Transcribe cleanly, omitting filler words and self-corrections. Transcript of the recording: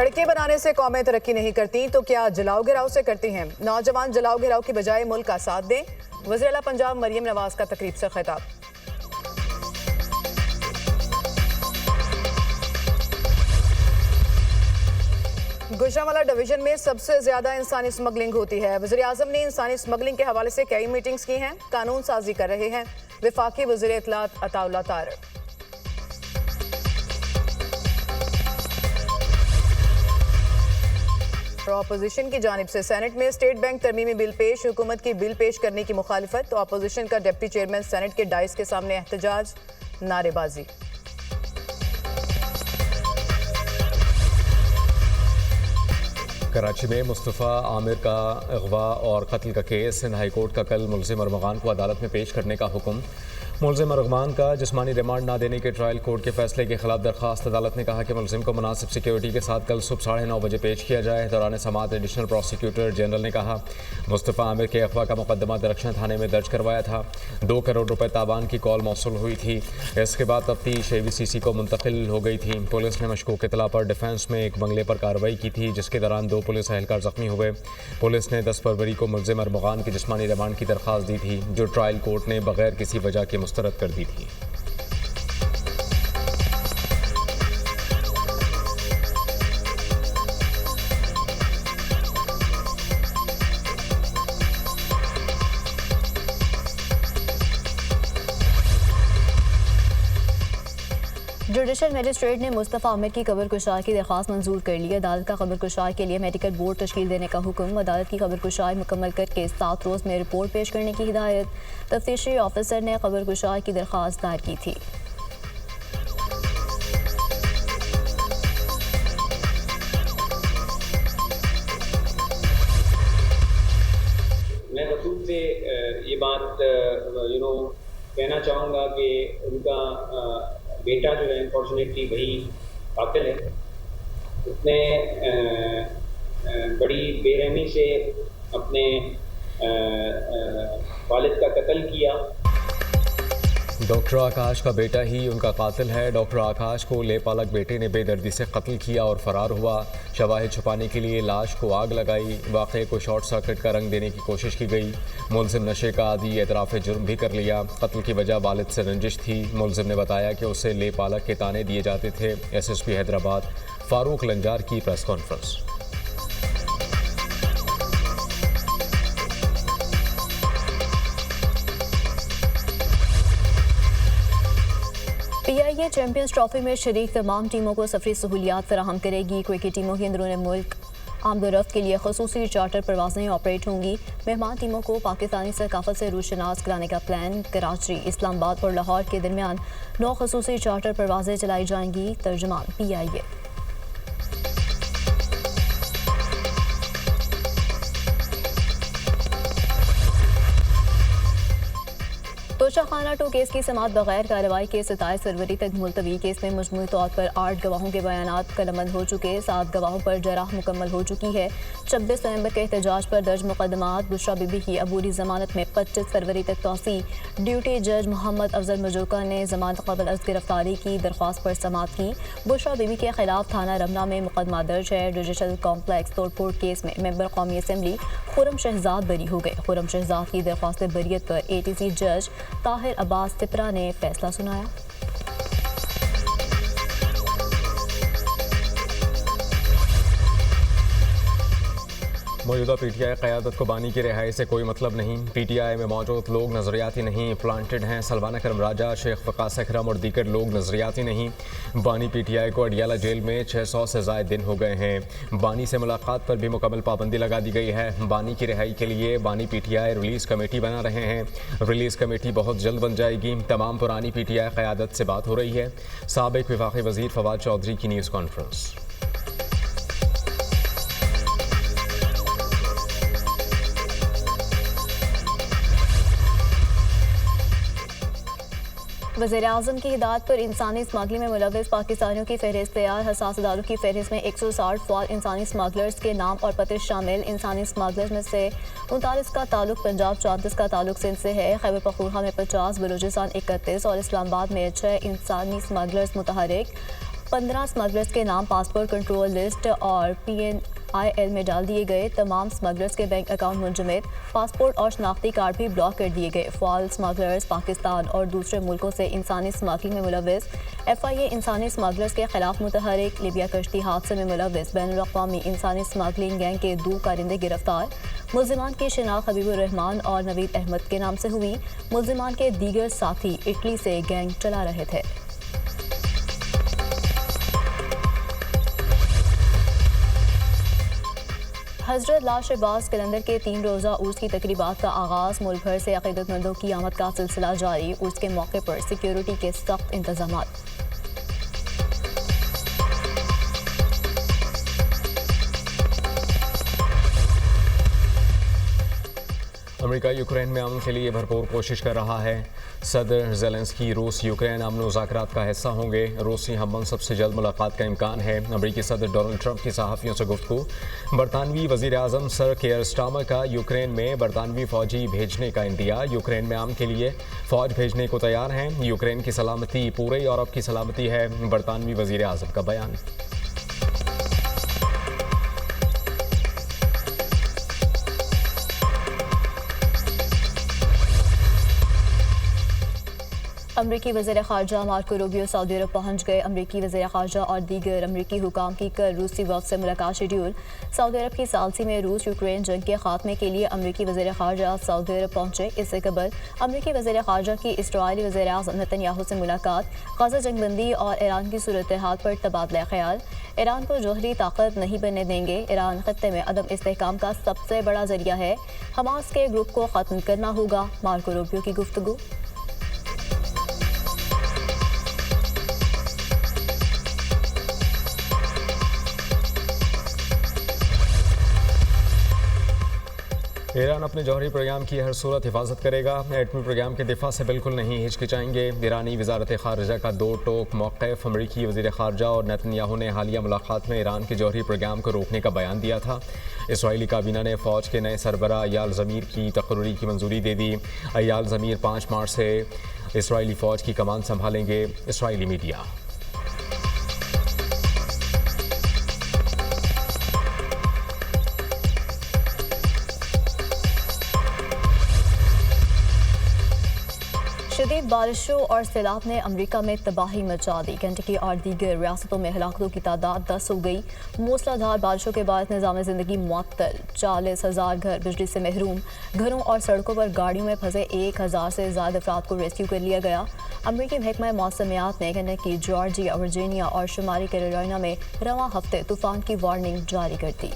सड़कें बनाने से कौमें तरक्की नहीं करती तो क्या जलाओ गिराओ से करती हैं। नौजवान जलाओ गिराओ की बजाय मुल्क का साथ दें। वज़ीर आला पंजाब मरियम नवाज का तकरीब से खिताब। गुजरांवाला डिवीजन में सबसे ज्यादा इंसानी स्मगलिंग होती है। वज़ीर आज़म ने इंसानी स्मगलिंग के हवाले से कई मीटिंग्स की हैं। कानून साजी कर रहे हैं वफाकी वज़ीर इत्तलात अताउल्लाह तारिक। अपोजिशन की जानिब से सेनेट में स्टेट बैंक तरमीमी बिल पेश। हुकूमत की बिल पेश करने की मुखालिफत तो अपोजिशन का डिप्टी चेयरमैन सेनेट के डाइस के सामने एहतजाज, नारेबाजी। कराची में मुस्तफ़ा आमिर का अगवा और कत्ल का केस। सिंध हाई कोर्ट का कल मुलजिम अरमगान को अदालत में पेश करने का हुक्म। मुलजिम अरमगान का जिस्मानी रिमांड ना देने के ट्रायल कोर्ट के फैसले के खिलाफ दरखास्त। अदालत ने कहा कि मुलजिम को मुनासिब सिक्योरिटी के साथ कल सुबह 9:30 बजे पेश किया जाए। दौरान समाअत एडिशनल प्रोसिक्यूटर जनरल ने कहा मुस्तफ़ा आमिर के अगवा का मुकदमा दरख्शन थाने में दर्ज करवाया था। 2 करोड़ रुपए ताबान की कॉल मौसूल हुई थी। इसके बाद तफ्तीश AVCC को मुंतकिल हो गई थी। पुलिस ने मशकूक इत्तला पर डिफेंस में एक बंगले पर कार्रवाई की थी, जिसके दौरान 2 पुलिस एहलकार जख्मी हुए। पुलिस ने 10 फरवरी को मुलजिम अरमगान की जिस्मानी रिमांड की दरख्वास्त दी थी, जो ट्रायल कोर्ट ने बगैर किसी वजह के मुस्तरद कर दी थी। जुडिशल मजिस्ट्रेट ने मुस्तफ़ा आमिर की कब्र कुशाई की दरख्वास्त मंजूर कर ली। अदालत का कब्र कुशाई के लिए मेडिकल बोर्ड तश्कील देने का हुक्म। अदालत की कब्र कुशाई मुकम्मल करके 7 रोज़ में रिपोर्ट पेश करने की हिदायत। तफ्तीशी ऑफिसर ने कब्र कुशाई की दरख्वास्त दायर की थी। मैं वसूल से ये बात कहना चाहूँगा कि उनका बेटा जो है अनफॉर्चुनेटली वही कातिल है। उसने बड़ी बेरहमी से अपने वालिद का कत्ल किया। डॉक्टर आकाश का बेटा ही उनका कातिल है। डॉक्टर आकाश को लेपालक बेटे ने बेदर्दी से कत्ल किया और फरार हुआ। शवाहिद छुपाने के लिए लाश को आग लगाई। वाक़े को शॉर्ट सर्किट का रंग देने की कोशिश की गई। मुलजिम नशे का आदी एतराफ़ जुर्म भी कर लिया। कत्ल की वजह वालिद से रंजिश थी। मुलजिम ने बताया कि उसे लेपालक के ताने दिए जाते थे। SSP हैदराबाद फारूक लंजार की press conference. PIA champions trophy में शरीक तमाम टीमों को सफरी सहूलियात फराहम करेगी। क्रिकेट टीमों की अंदरूनी मुल्क आमदोरफ्त के लिए खसूसी चार्टर परवाज़ें ऑपरेट होंगी। मेहमान टीमों को पाकिस्तानी सकाफत से रूशनास कराने का प्लान। कराची, इस्लामाबाद और लाहौर के दरमियान 9 खसूसी चार्टर परवाज़ें चलाई जाएंगी। तर्जुमान PIA। तोशाखाना 2 केस की समाअत बगैर कार्रवाई के 27 फरवरी तक मुलतवी। केस में मजमूई तौर पर 8 गवाहों के बयानात कलमबंद हो चुके। 7 गवाहों पर जराह मुकम्मल हो चुकी है। 26 नवंबर के एहतजाज पर दर्ज मुकदमात। बुशरा बीबी की अबूरी जमानत में 25 फरवरी तक तौसी। ड्यूटी जज मोहम्मद अफजल मजूका ने जमानत कबल अज़ गिरफ्तारी की दरख्वास्त पर समाअत की। बुशरा बीबी के खिलाफ थाना रमना में मुकदमा दर्ज है। जुडिशल कॉम्प्लेक्स तोड़फोड़ केस में मेंबर कौमी असम्बली खुर्रम शहजाद बरी हो गए। खुर्रम शहजाद की दरख्वास्त बरीयत पर ATC जज ताहिर अब्बास तिपरा ने फैसला सुनाया। मौजूदा PTI क़यादत को बानी की रिहाई से कोई मतलब नहीं। PTI में मौजूद लोग नज़रियाती नहीं, प्लांटेड हैं। सलवाना करम राजा, शेख वकास अकरम और दीगर लोग नज़रियाती नहीं। बानी PTI को अडियाला जेल में 600 से ज़ायद दिन हो गए हैं। बानी से मुलाकात पर भी मुकम्मल पाबंदी लगा दी गई है। बानी की रिहाई के लिए बानी PTI रिलीज़ कमेटी बना रहे हैं। रिलीज़ कमेटी बहुत जल्द बन जाएगी। तमाम पुरानी PTI क़यादत से बात हो रही है। साबिक़ वफाकी वज़ीर फवाद चौधरी की न्यूज़ कॉन्फ्रेंस। वज़ीर-ए-आज़म की हिदायत पर इंसानी स्मगलिंग में मुलव्वस पाकिस्तानियों की फहरिस्त तैयार। हसास अदारों की फहरिस्त में 160 फौज इंसानी स्मगलर्स के नाम और पते शामिल। इंसानी स्मगलर्स में से 39 का ताल्लुक पंजाब, 34 का ताल्लुक सिंध से है। खैबर पख्तूनख्वा में 50, बलूचिस्तान 31 और इस्लामाबाद में 6 इंसानी स्मगलर्स मुतहर्रिक। 15 स्मगलर्स के नाम पासपोर्ट कंट्रोल लिस्ट और PNIL में डाल दिए गए। तमाम स्मगलर्स के बैंक अकाउंट मुंजमद, पासपोर्ट और शनाख्ती कार्ड भी ब्लॉक कर दिए गए। फॉल स्मगलर्स पाकिस्तान और दूसरे मुल्कों से इंसानी स्मगलिंग में मुलव्वस। FIA इंसानी स्मगलर्स के खिलाफ मुतहरिक। लिबिया कश्ती हादसे में मुलव्वस बैनुल-अक़वामी इंसानी स्मगलिंग गैंग के 2 कारिंदे गिरफ्तार। मुल्जिमान की शिनाख्त हबीबुर रहमान और नवीद अहमद के नाम से हुई। मुल्जिमान के दीगर साथी इटली से गैंग चला रहे थे। हजरत लाश अब्बास कलंदर के 3 रोज़ा उर्स की तकरीबात का आगाज़। मुल्क भर से अक़ीदतमंदों की आमद का सिलसिला जारी। उर्स के मौके पर सिक्योरिटी के सख्त इंतजामात। अमेरिका यूक्रेन में अमन के लिए भरपूर कोशिश कर रहा है। सदर ज़ेलेंस्की रूस यूक्रेन अमन मुज़ाकरात का हिस्सा होंगे। रूसी हम मनसब से जल्द मुलाकात का इम्कान है। अमेरिकी सदर डोनाल्ड ट्रंप की सहाफ़ियों से गुफ्तगू। बरतानवी वज़ीर आज़म सर केयर स्टारमर का यूक्रेन में बरतानवी फ़ौजी भेजने का इंदिया। यूक्रेन में अमन के लिए फ़ौज भेजने को तैयार हैं। यूक्रेन की सलामती पूरे यूरोप की सलामती है, बरतानवी वज़ीर आज़म का बयान। अमरीकी वज़ीर ख़ारजा मार्को रूबियो सऊदी अरब पहुँच गए। अमरीकी वज़ीर ख़ारजा और दीगर अमरीकी हुकाम की कल रूसी वफ़द से मुलाकात शेड्यूल। सऊदी अरब की सालसी में रूस यूक्रेन जंग के खात्मे के लिए अमरीकी वज़ीर ख़ारजा सऊदी अरब पहुँचे। इससे कबल अमरीकी वज़ीर ख़ारजा की इस्राईली वज़ीर आज़म नेतन्याहू से मुलाकात। ग़ज़ा जंगबंदी और ईरान की सूरत हाल पर तबादला ख्याल। ईरान को जोहरी ताकत नहीं बनने देंगे। ईरान खत्ते में अदम इस्तेहकाम का सबसे बड़ा जरिया है। हमास के ग्रुप को ख़त्म करना होगा, मार्को रूबियो की गुफ्तगू। ईरान अपने जौहरी प्रोग्राम की हर सूरत हिफाजत करेगा। एटमी प्रोग्राम के दिफा से बिल्कुल नहीं हिचकिचाएंगे। ईरानी वजारत खारजा का 2 टोक मौक़िफ़। अमरीकी वज़ीर ख़ारजा और नेतन्याहू ने हालिया मुलाकात में ईरान के जौहरी प्रोग्राम को रोकने का बयान दिया था। इसराइली काबीना ने फ़ौज के नए सरबरा अयाल ज़मीर की तकर्री की मंजूरी दे दी। अयाल ज़मीर 5 मार्च से इसराइली फ़ौज की कमान संभालेंगे। Israeli media. शदीद बारिशों और सैलाब ने अमरीका में तबाही मचा दी। केंटकी और दीगर रियासतों में हलाकतों की तादाद 10 हो गई। मूसलाधार बारिशों के बाद निज़ाम ज़िंदगी मुअत्तल। 40,000 घर बिजली से महरूम। घरों और सड़कों पर गाड़ियों में फंसे 1,000 से ज़्यादा अफराद को रेस्क्यू कर लिया गया। अमरीकी महकमा मौसमियात ने केंटकी, जॉर्जिया, वर्जीनिया और शुमाली कैरोलिना में रवां हफ्ते तूफ़ान की वार्निंग जारी कर दी।